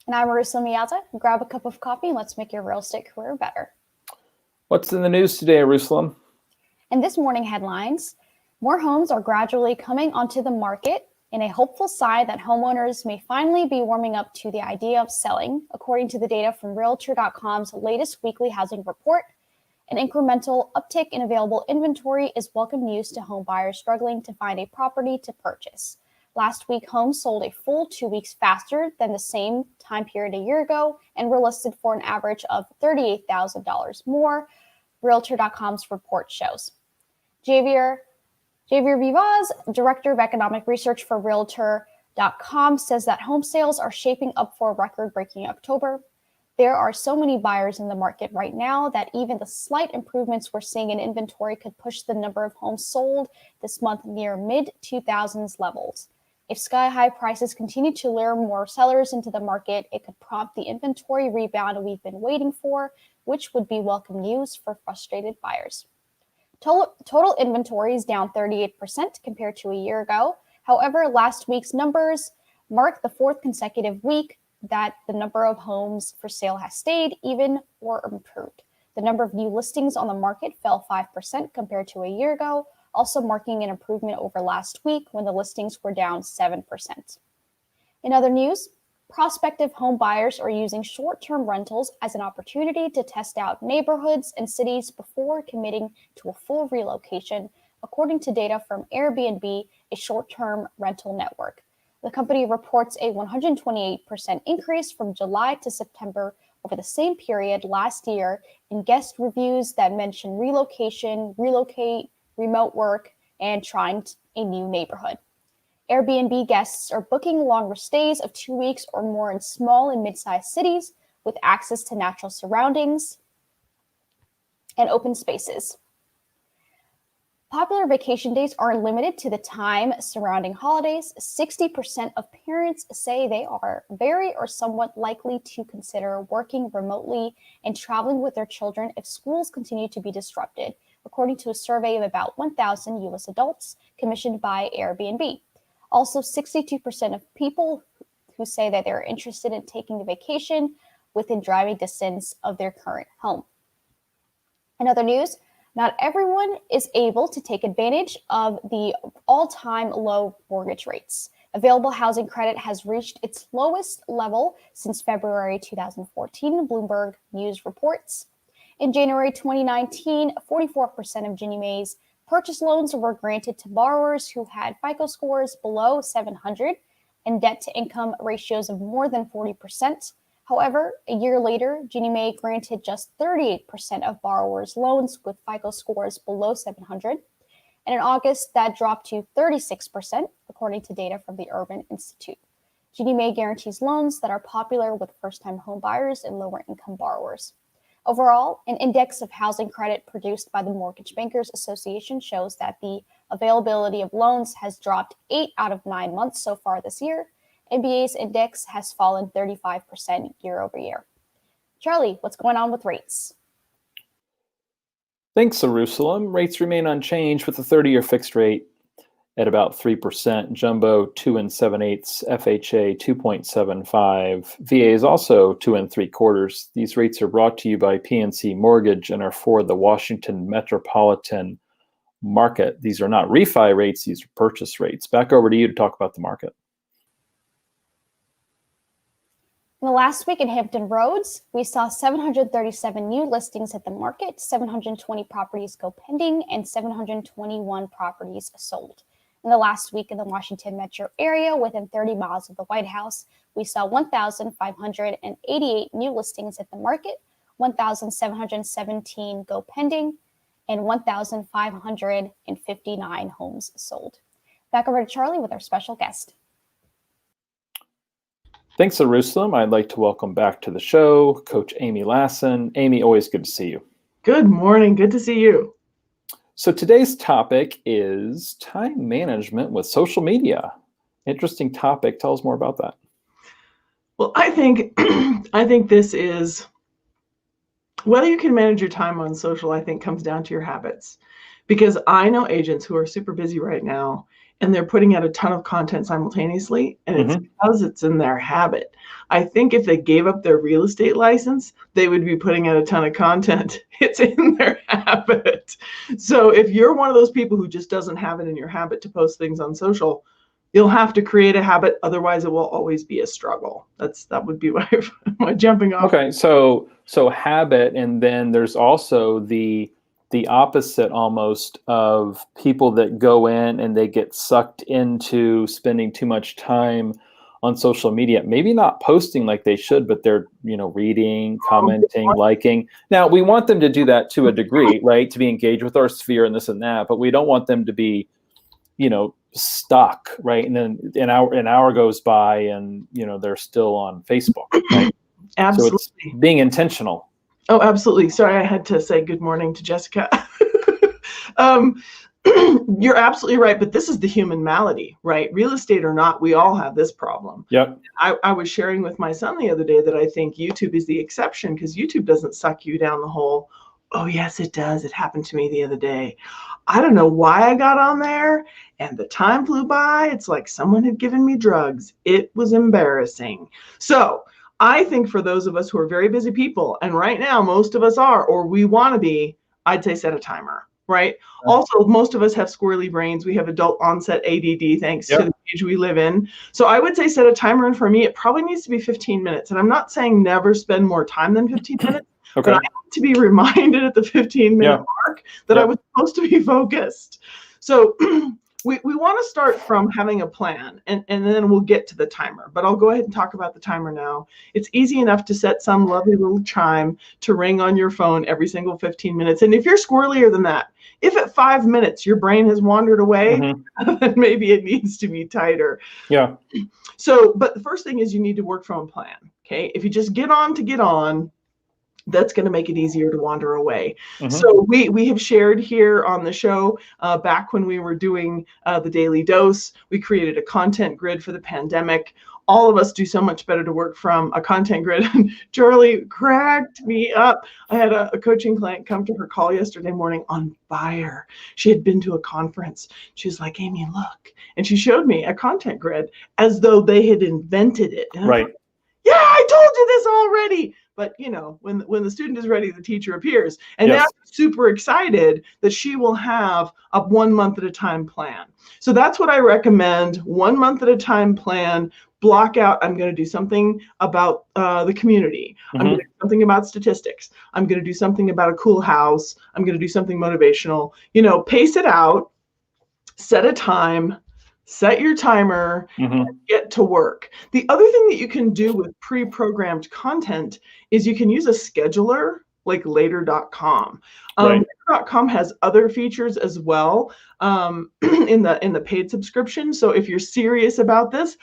And I'm Marissa Miata. Grab a cup of coffee and let's make your real estate career better. What's in the news today, Jerusalem? In this morning headlines, more homes are gradually coming onto the market in a hopeful sign that homeowners may finally be warming up to the idea of selling, according to the data from Realtor.com's latest weekly housing report. An incremental uptick in available inventory is welcome news to home buyers struggling to find a property to purchase. Last week, homes sold a full 2 weeks faster than the same time period a year ago and were listed for an average of $38,000 more, Realtor.com's report shows. Javier Vivas, Director of Economic Research for Realtor.com, says that home sales are shaping up for a record-breaking October. There are so many buyers in the market right now that even the slight improvements we're seeing in inventory could push the number of homes sold this month near mid-2000s levels. If sky-high prices continue to lure more sellers into the market, it could prompt the inventory rebound we've been waiting for, which would be welcome news for frustrated buyers. Total inventory is down 38% compared to a year ago. However, last week's numbers mark the fourth consecutive week that the number of homes for sale has stayed even or improved. The number of new listings on the market fell 5% compared to a year ago, also marking an improvement over last week when the listings were down 7%. In other news, prospective home buyers are using short-term rentals as an opportunity to test out neighborhoods and cities before committing to a full relocation, according to data from Airbnb, a short-term rental network. The company reports a 128% increase from July to September over the same period last year in guest reviews that mention relocation, relocate, remote work, and trying a new neighborhood. Airbnb guests are booking longer stays of 2 weeks or more in small and mid-sized cities with access to natural surroundings and open spaces. Popular vacation days aren't limited to the time surrounding holidays. 60% of parents say they are very or somewhat likely to consider working remotely and traveling with their children if schools continue to be disrupted, according to a survey of about 1,000 U.S. adults commissioned by Airbnb. Also, 62% of people who say that they're interested in taking a vacation within driving distance of their current home. In other news, not everyone is able to take advantage of the all-time low mortgage rates. Available housing credit has reached its lowest level since February 2014, Bloomberg News reports. In January 2019, 44% of Ginnie Mae's purchase loans were granted to borrowers who had FICO scores below 700 and debt-to-income ratios of more than 40%. However, a year later, Ginnie Mae granted just 38% of borrowers loans with FICO scores below 700. And in August, that dropped to 36%, according to data from the Urban Institute. Ginnie Mae guarantees loans that are popular with first-time home buyers and lower-income borrowers. Overall, an index of housing credit produced by the Mortgage Bankers Association shows that the availability of loans has dropped 8 out of 9 months so far this year. MBA's index has fallen 35% year over year. Charlie, what's going on with rates? Thanks, Jerusalem. Rates remain unchanged with the 30-year fixed rate at about 3%, Jumbo 2 7/8, FHA 2.75. VA is also 2 3/4. These rates are brought to you by PNC Mortgage and are for the Washington metropolitan market. These are not refi rates, these are purchase rates. Back over to you to talk about the market. In the last week in Hampton Roads, we saw 737 new listings hit the market, 720 properties go pending, and 721 properties sold. In the last week in the Washington metro area, within 30 miles of the White House, we saw 1,588 new listings hit the market, 1,717 go pending, and 1,559 homes sold. Back over to Charlie with our special guest. Thanks, Jerusalem. I'd like to welcome back to the show Coach Amy Lassen. Amy, always good to see you. Good morning. Good to see you. So today's topic is time management with social media. Interesting topic. Tell us more about that. Well, I think this is whether you can manage your time on social, I think comes down to your habits. Because I know agents who are super busy right now and they're putting out a ton of content simultaneously, and it's because it's in their habit. I think if they gave up their real estate license, they would be putting out a ton of content. It's in their habit. So if you're one of those people who just doesn't have it in your habit to post things on social, you'll have to create a habit. Otherwise, it will always be a struggle. That would be my jumping off. Okay, so habit, and then there's also the opposite almost of people that go in and they get sucked into spending too much time on social media, maybe not posting like they should, but they're, reading, commenting, liking. Now, we want them to do that to a degree, right? To be engaged with our sphere and this and that, but we don't want them to be, stuck, right? And then an hour goes by and, they're still on Facebook, right? Absolutely. So it's being intentional. Oh, absolutely. Sorry, I had to say good morning to Jessica. You're absolutely right, but this is the human malady, right? Real estate or not, we all have this problem. Yep. I was sharing with my son the other day that I think YouTube is the exception because YouTube doesn't suck you down the hole. Oh, yes, it does. It happened to me the other day. I don't know why I got on there and the time flew by. It's like someone had given me drugs. It was embarrassing. So I think for those of us who are very busy people, and right now most of us are, or we want to be, I'd say set a timer, right? Also, most of us have squirrely brains. We have adult onset ADD thanks to the age we live in. So I would say set a timer, and for me, it probably needs to be 15 minutes. And I'm not saying never spend more time than 15 minutes, but I have to be reminded at the 15-minute mark that I was supposed to be focused. So we want to start from having a plan, and then we'll get to the timer. But I'll go ahead and talk about the timer now. It's easy enough to set some lovely little chime to ring on your phone every single 15 minutes. And if you're squirrelier than that, if at 5 minutes your brain has wandered away, then maybe it needs to be tighter. Yeah. So, but the first thing is you need to work from a plan. Okay. If you just get on, that's going to make it easier to wander away. So we have shared here on the show, back when we were doing the Daily Dose, we created a content grid for the pandemic. All of us do so much better to work from a content grid. Charlie cracked me up. I had a coaching client come to her call yesterday morning on fire. She had been to a conference. She was like, Amy, look. And she showed me a content grid as though they had invented it. And right. I thought, yeah, I told you this already. But, when the student is ready, the teacher appears. And now I'm super excited that she will have a 1 month at a time plan. So that's what I recommend. 1 month at a time plan. Block out, I'm going to do something about the community. I'm going to do something about statistics. I'm going to do something about a cool house. I'm going to do something motivational. Pace it out, set a time, set your timer, and get to work. The other thing that you can do with pre-programmed content is you can use a scheduler like later.com. Later.com has other features as well in the paid subscription. So if you're serious about this,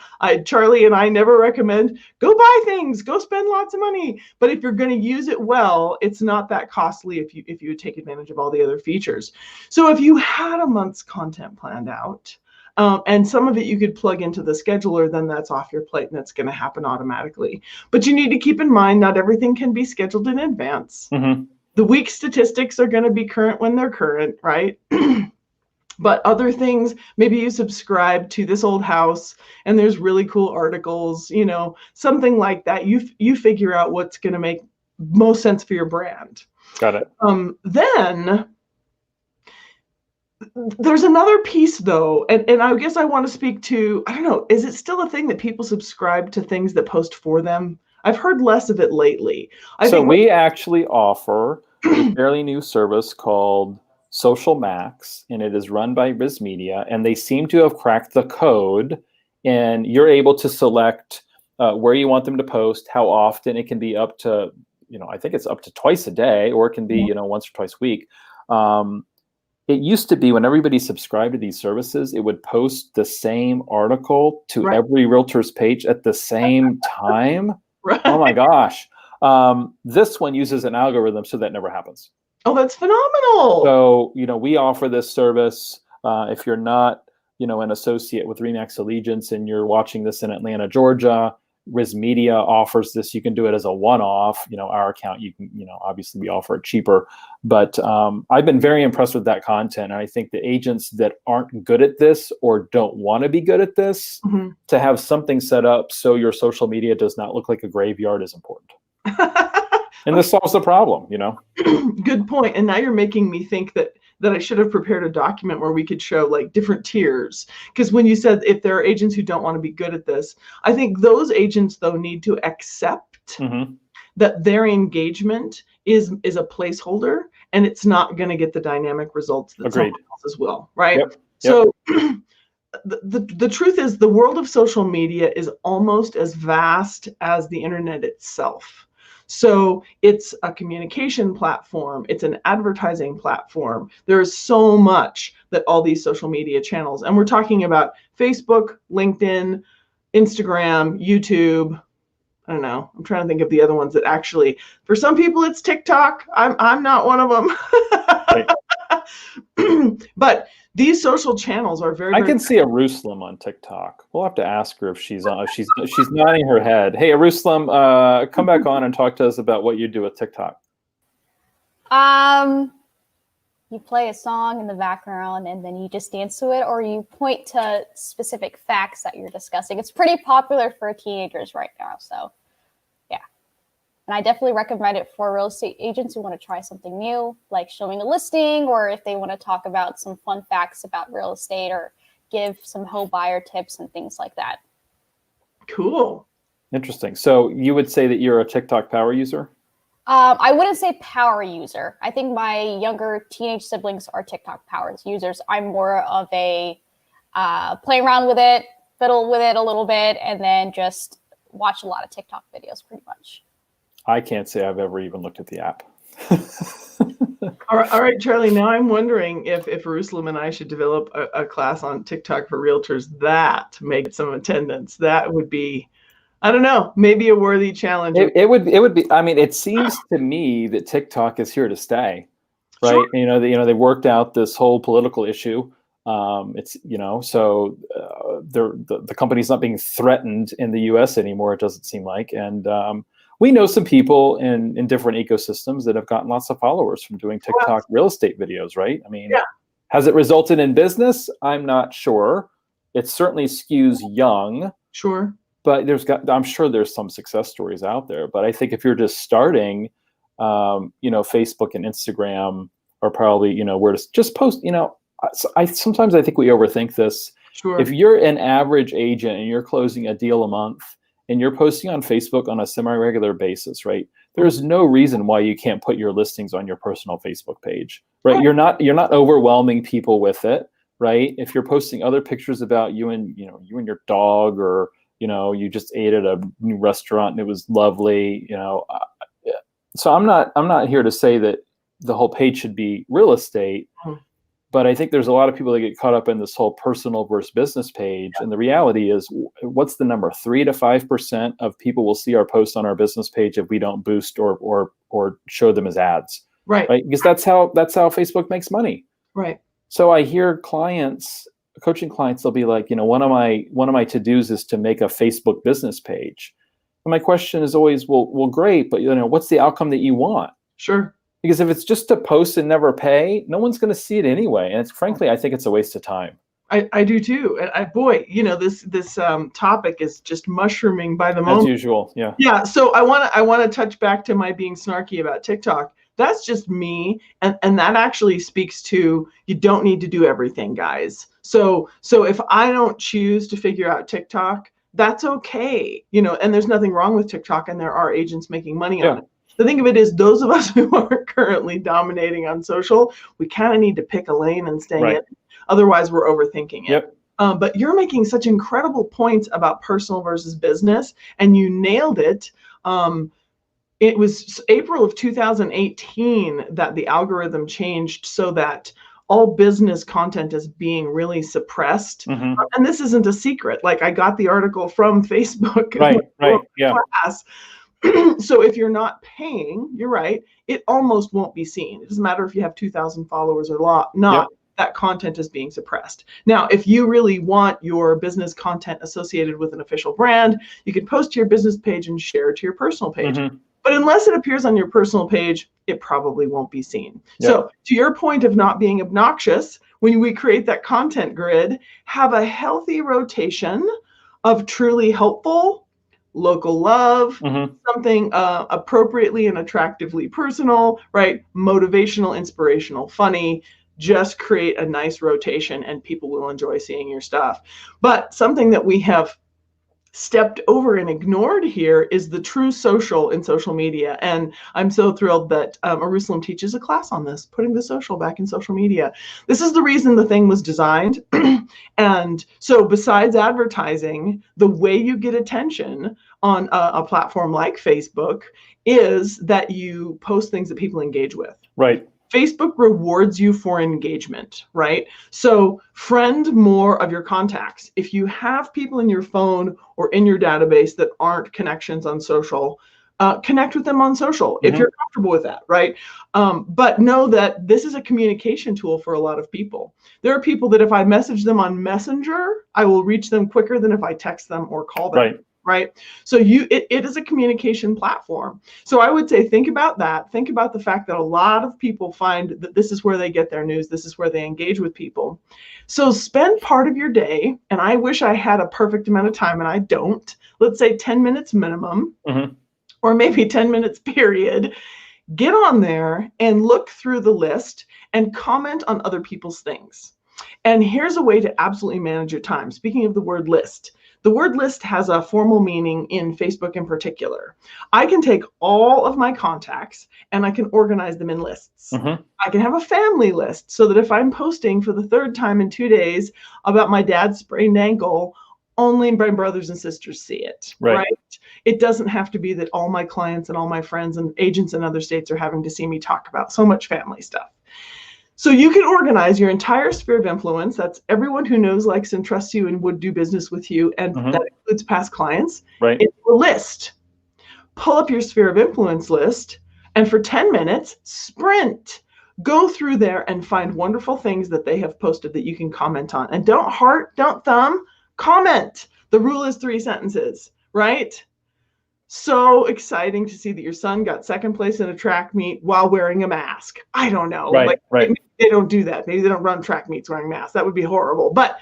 Charlie and I never recommend go buy things, go spend lots of money. But if you're going to use it well, it's not that costly if you take advantage of all the other features. So if you had a month's content planned out, and some of it you could plug into the scheduler, then that's off your plate and that's going to happen automatically. But you need to keep in mind, not everything can be scheduled in advance. The week statistics are going to be current when they're current, right? But other things, maybe you subscribe to This Old House and there's really cool articles, something like that. You figure out what's going to make most sense for your brand. Got it. Then there's another piece though, and I guess I want to speak to, I don't know, is it still a thing that people subscribe to things that post for them? I've heard less of it lately. So we actually offer a fairly new service called Social Max, and it is run by RISmedia, and they seem to have cracked the code, and you're able to select where you want them to post, how often. It can be up to, I think it's up to twice a day, or it can be, once or twice a week. It used to be when everybody subscribed to these services, it would post the same article to every realtor's page at the same time. Oh my gosh. This one uses an algorithm, so that never happens. Oh, that's phenomenal. So, we offer this service. If you're not, an associate with RE/MAX Allegiance and you're watching this in Atlanta, Georgia, Riz Media offers this. You can do it as a one-off. Our account, you can, obviously we offer it cheaper, but I've been very impressed with that content. And I think the agents that aren't good at this or don't want to be good at this, to have something set up so your social media does not look like a graveyard is important. And this solves the problem, Good point. And now you're making me think that I should have prepared a document where we could show like different tiers. Because when you said if there are agents who don't want to be good at this, I think those agents though need to accept that their engagement is a placeholder and it's not going to get the dynamic results that someone else will, right? Yep. So the truth is the world of social media is almost as vast as the internet itself. So it's a communication platform. It's an advertising platform. There's so much that all these social media channels, and we're talking about Facebook, LinkedIn, Instagram, YouTube. I don't know. I'm trying to think of the other ones that actually, for some people, it's TikTok. I'm not one of them. But these social channels are very. I can see Aruslam on TikTok. We'll have to ask her if she's on. If she's nodding her head. Hey, Aruslam, come back on and talk to us about what you do with TikTok. You play a song in the background and then you just dance to it, or you point to specific facts that you're discussing. It's pretty popular for teenagers right now. So, yeah. And I definitely recommend it for real estate agents who want to try something new, like showing a listing, or if they want to talk about some fun facts about real estate or give some home buyer tips and things like that. Cool. Interesting. So you would say that you're a TikTok power user? I wouldn't say power user. I think my younger teenage siblings are TikTok power users. I'm more of a play around with it, fiddle with it a little bit, and then just watch a lot of TikTok videos pretty much. I can't say I've ever even looked at the app. All right, Charlie, now I'm wondering if Ruslan and I should develop a class on TikTok for realtors that make some attendance. That would be, I don't know, maybe a worthy challenge. It would be. I mean, it seems to me that TikTok is here to stay, right? Sure. They worked out this whole political issue. It's so the company's not being threatened in the U.S. anymore. It doesn't seem like, and we know some people in different ecosystems that have gotten lots of followers from doing TikTok real estate videos, right? I mean, has it resulted in business? I'm not sure. It certainly skews young. Sure. But I'm sure there's some success stories out there. But I think if you're just starting, Facebook and Instagram are probably, where to just post, sometimes I think we overthink this. Sure. If you're an average agent and you're closing a deal a month and you're posting on Facebook on a semi-regular basis, right? There's no reason why you can't put your listings on your personal Facebook page, right? You're not overwhelming people with it, right? If you're posting other pictures about you and your dog, or you just ate at a new restaurant and it was lovely, So I'm not here to say that the whole page should be real estate, but I think there's a lot of people that get caught up in this whole personal versus business page. And the reality is, what's the number? 3 to 5% of people will see our posts on our business page if we don't boost or show them as ads. Right. Because that's how Facebook makes money. Right. So I hear coaching clients, they'll be like, one of my to-dos is to make a Facebook business page. And my question is always, well, great, but what's the outcome that you want? Sure. Because if it's just to post and never pay, no one's going to see it anyway. And frankly, I think it's a waste of time. I do too. And this topic is just mushrooming by the moment. As usual. Yeah. Yeah. So I want to touch back to my being snarky about TikTok. That's just me. And that actually speaks to, you don't need to do everything, guys. So if I don't choose to figure out TikTok, that's okay. And there's nothing wrong with TikTok, and there are agents making money on it. The thing of it is, those of us who are currently dominating on social, we kind of need to pick a lane and stay in. Otherwise, we're overthinking it. Yep. But you're making such incredible points about personal versus business, and you nailed it. It was April of 2018 that the algorithm changed so that all business content is being really suppressed. And this isn't a secret. Like, I got the article from Facebook. Right. Yeah. Class. So if you're not paying, you're right, it almost won't be seen. It doesn't matter if you have 2,000 followers or not. Yep. that content is being suppressed. Now, if you really want your business content associated with an official brand, you can post to your business page and share it to your personal page. But unless it appears on your personal page, it probably won't be seen. Yep. So to your point of not being obnoxious, when we create that content grid, have a healthy rotation of truly helpful, local love, something appropriately and attractively personal, right? Motivational, inspirational, funny. Just create a nice rotation and people will enjoy seeing your stuff. But something that we have stepped over and ignored here is the true social in social media. And I'm so thrilled that Jerusalem teaches a class on this, putting the social back in social media. This is the reason the thing was designed. And so besides advertising, the way you get attention on a platform like Facebook is that you post things that people engage with. Right. Facebook rewards you for engagement, right? So friend more of your contacts. If you have people in your phone or in your database that aren't connections on social, connect with them on social if you're comfortable with that, right? But know that this is a communication tool for a lot of people. There are people that if I message them on Messenger, I will reach them quicker than if I text them or call them. Right. So it is a communication platform. So I would say, think about that. Think about the fact that a lot of people find that this is where they get their news. This is where they engage with people. So spend part of your day, and I wish I had a perfect amount of time, and I don't. Let's say 10 minutes minimum, or maybe 10 minutes period. Get on there and look through the list and comment on other people's things. And here's a way to absolutely manage your time. Speaking of the word list, the word list has a formal meaning in Facebook in particular. I can take all of my contacts and I can organize them in lists. I can have a family list so that if I'm posting for the third time in 2 days about my dad's sprained ankle, only my brothers and sisters see it, right? It doesn't have to be that all my clients and all my friends and agents in other states are having to see me talk about so much family stuff. So you can organize your entire sphere of influence. That's everyone who knows, likes, and trusts you and would do business with you. And that includes past clients. It's a list. Pull up your sphere of influence list. And for 10 minutes, sprint. Go through there and find wonderful things that they have posted that you can comment on. And don't heart, don't thumb, comment. The rule is 3 sentences, right? So exciting to see that your son got second place in a track meet while wearing a mask. I don't know. They don't do that. Maybe they don't run track meets wearing masks. That would be horrible. But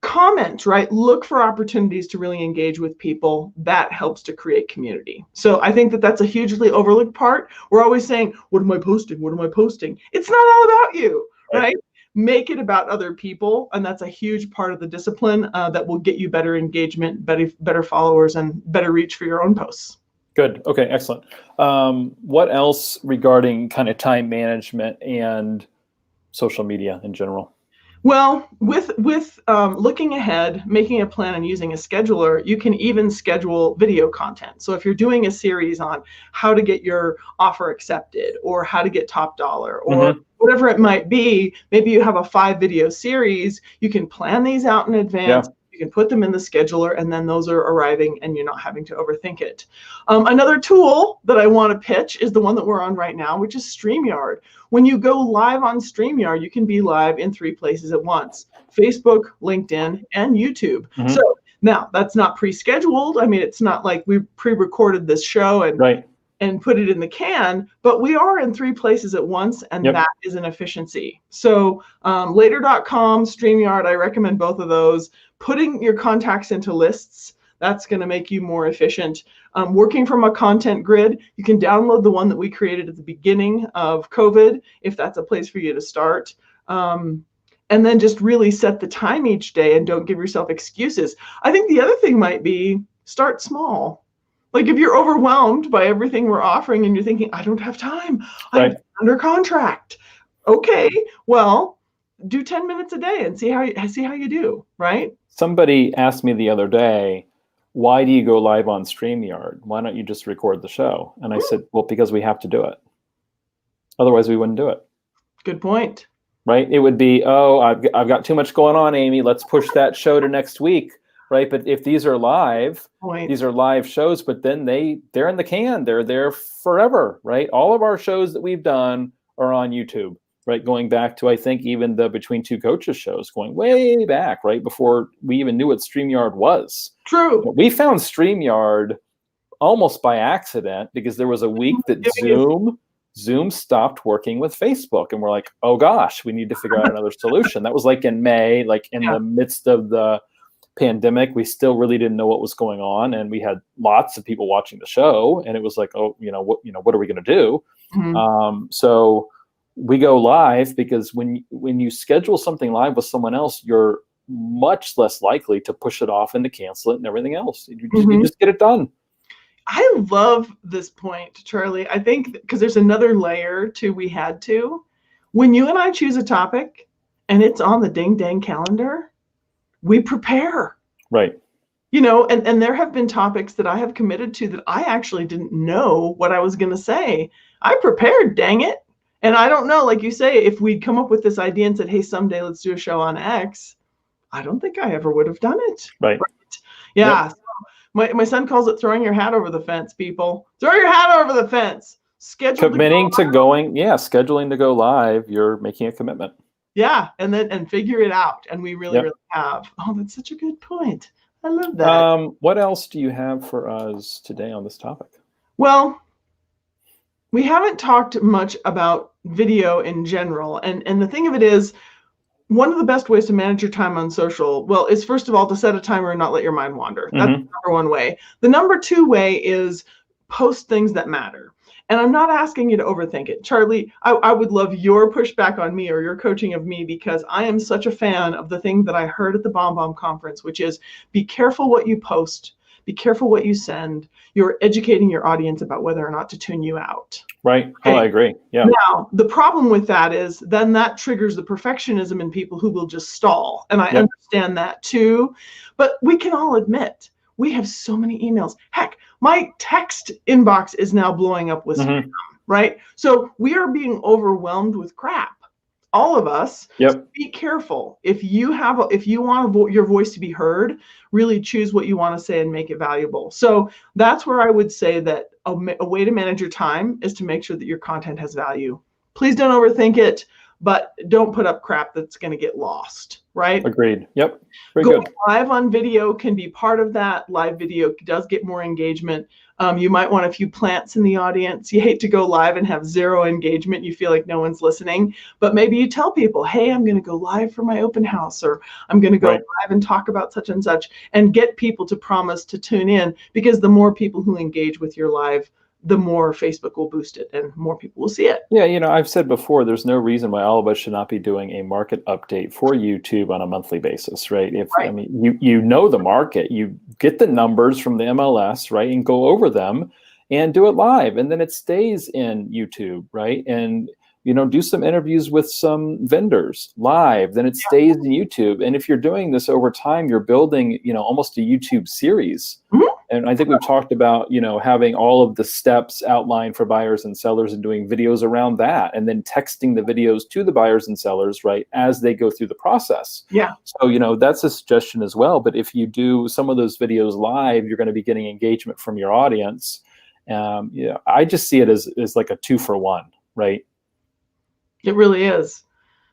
comment, right? Look for opportunities to really engage with people. That helps to create community. So I think that that's a hugely overlooked part. We're always saying, what am I posting? What am I posting? It's not all about you, right? Make it about other people. And that's a huge part of the discipline that will get you better engagement, better followers, and better reach for your own posts. Good. Okay, excellent. What else regarding kind of time management and social media in general? Well, with looking ahead, making a plan, and using a scheduler, you can even schedule video content. So if you're doing a series on how to get your offer accepted or how to get top dollar or whatever it might be, maybe you have a 5-video series, you can plan these out in advance. You can put them in the scheduler, and then those are arriving and you're not having to overthink it. Another tool that I want to pitch is the one that we're on right now, which is StreamYard. When you go live on StreamYard, you can be live in 3 places at once: Facebook, LinkedIn, and YouTube. So now that's not pre-scheduled. I mean, it's not like we pre-recorded this show and put it in the can, but we are in 3 places at once, and that is an efficiency. So later.com, StreamYard, I recommend both of those. Putting your contacts into lists, that's going to make you more efficient. Working from a content grid, you can download the one that we created at the beginning of COVID, if that's a place for you to start. And then just really set the time each day and don't give yourself excuses. I think the other thing might be start small. Like if you're overwhelmed by everything we're offering and you're thinking, I don't have time, I'm under contract. Okay, well, do 10 minutes a day and see how you do, right? Somebody asked me the other day, why do you go live on StreamYard? Why don't you just record the show? And I said, well, because we have to do it. Otherwise, we wouldn't do it. Good point. Right? It would be, oh, I've got too much going on, Amy. Let's push that show to next week. Right? But if these are live, these are live shows, but then they're in the can. They're there forever, right? All of our shows that we've done are on YouTube. right? Going back to, I think, even the Between Two Coaches shows, going way back, right? Before we even knew what StreamYard was. True. We found StreamYard almost by accident because there was a week that Zoom stopped working with Facebook, and we're like, oh gosh, we need to figure out another solution. That was like in May, like in the midst of the pandemic. We still really didn't know what was going on, and we had lots of people watching the show, and it was like, oh, what are we going to do? So we go live because when you schedule something live with someone else, you're much less likely to push it off and to cancel it and everything else. You just get it done. I love this point, Charlie. I think because there's another layer to when you and I choose a topic and it's on the ding dang calendar, we prepare. Right. And there have been topics that I have committed to that I actually didn't know what I was going to say. I prepared, dang it. And I don't know, like you say, if we'd come up with this idea and said, hey, someday let's do a show on X, I don't think I ever would have done it. Right. Yeah. Yep. My son calls it throwing your hat over the fence, people. Throw your hat over the fence. Scheduling to go live, you're making a commitment. Yeah, and figure it out. And we really have. Oh, that's such a good point. I love that. What else do you have for us today on this topic? Well, we haven't talked much about video in general. And the thing of it is, one of the best ways to manage your time on social, is first of all to set a timer and not let your mind wander. That's the number one way. The number two way is post things that matter. And I'm not asking you to overthink it. Charlie, I would love your pushback on me or your coaching of me, because I am such a fan of the thing that I heard at the BombBomb conference, which is be careful what you post, be careful what you send. You're educating your audience about whether or not to tune you out. Right. Okay. Oh, I agree. Yeah. Now, the problem with that is then that triggers the perfectionism in people who will just stall. And I understand that too. But we can all admit we have so many emails. Heck, my text inbox is now blowing up with spam, right? So we are being overwhelmed with crap. All of us. Yep. Be careful. If you want your voice to be heard, really choose what you want to say and make it valuable. So that's where I would say that a way to manage your time is to make sure that your content has value. Please don't overthink it, but don't put up crap that's going to get lost, right? Agreed. Yep. Going live on video can be part of that. Live video does get more engagement. You might want a few plants in the audience. You hate to go live and have zero engagement. You feel like no one's listening, but maybe you tell people, hey, I'm going to go live for my open house, or I'm going to go live and talk about such and such, and get people to promise to tune in, because the more people who engage with your live, the more Facebook will boost it and more people will see it. Yeah, I've said before, there's no reason why all of us should not be doing a market update for YouTube on a monthly basis, right? I mean, you know the market, you get the numbers from the MLS, right, and go over them and do it live, and then it stays in YouTube, right? And do some interviews with some vendors live, then it stays in YouTube. And if you're doing this over time, you're building, almost a YouTube series. And I think we've talked about, having all of the steps outlined for buyers and sellers and doing videos around that, and then texting the videos to the buyers and sellers, right, as they go through the process. Yeah. So, that's a suggestion as well. But if you do some of those videos live, you're going to be getting engagement from your audience. I just see it as like a 2-for-1, right? It really is.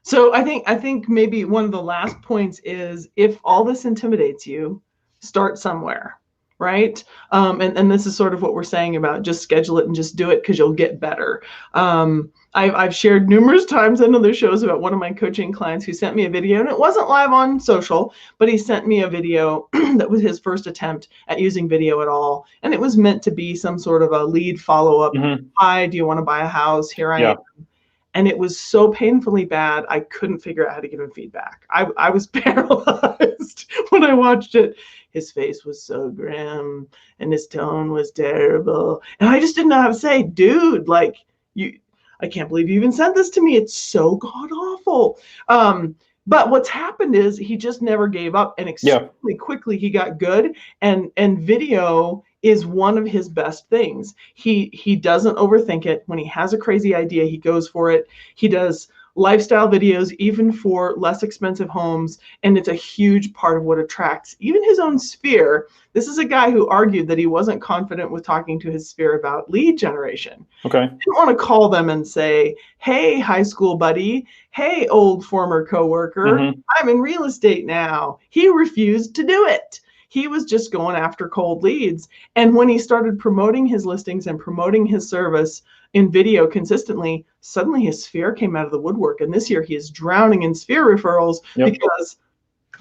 So I think maybe one of the last points is, if all this intimidates you, start somewhere. Right. And this is sort of what we're saying about just schedule it and just do it, because you'll get better. I've shared numerous times on other shows about one of my coaching clients who sent me a video, and it wasn't live on social, but he sent me a video that was his first attempt at using video at all. And it was meant to be some sort of a lead follow-up. Hi, do you want to buy a house? Here I am. And it was so painfully bad, I couldn't figure out how to give him feedback. I was paralyzed when I watched it. His face was so grim and his tone was terrible. And I just didn't know how to say, dude, I can't believe you even sent this to me. It's so god awful. But what's happened is he just never gave up, and extremely quickly he got good. And video is one of his best things. He doesn't overthink it. When he has a crazy idea, he goes for it. He does lifestyle videos, even for less expensive homes. And it's a huge part of what attracts even his own sphere. This is a guy who argued that he wasn't confident with talking to his sphere about lead generation. Okay. He didn't want to call them and say, hey, high school buddy, hey, old former coworker, I'm in real estate now. He refused to do it. He was just going after cold leads. And when he started promoting his listings and promoting his service in video consistently, suddenly his sphere came out of the woodwork. And this year he is drowning in sphere referrals because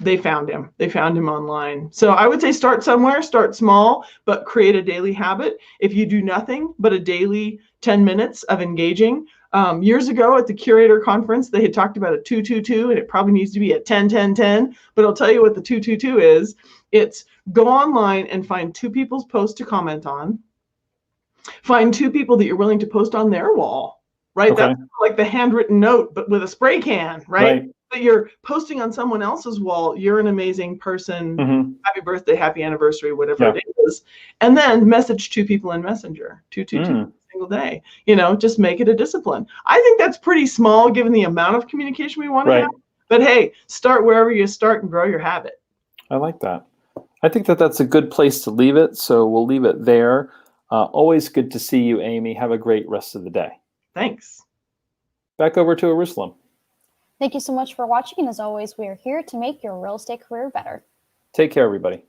they found him. They found him online. So I would say start somewhere, start small, but create a daily habit. If you do nothing but a daily 10 minutes of engaging, years ago at the Curator Conference, they had talked about a 2-2-2, and it probably needs to be a 10-10-10. But I'll tell you what the 2-2-2 is. It's go online and find 2 people's posts to comment on. Find 2 people that you're willing to post on their wall, right? Okay. That's like the handwritten note, but with a spray can, right? But you're posting on someone else's wall. You're an amazing person. Happy birthday, happy anniversary, whatever it is. And then message 2 people in Messenger, 2-2-2 single day. You know, just make it a discipline. I think that's pretty small given the amount of communication we want to have. But hey, start wherever you start and grow your habit. I like that. I think that that's a good place to leave it. So we'll leave it there. Always good to see you, Amy. Have a great rest of the day. Thanks. Back over to Jerusalem. Thank you so much for watching. And as always, we are here to make your real estate career better. Take care, everybody.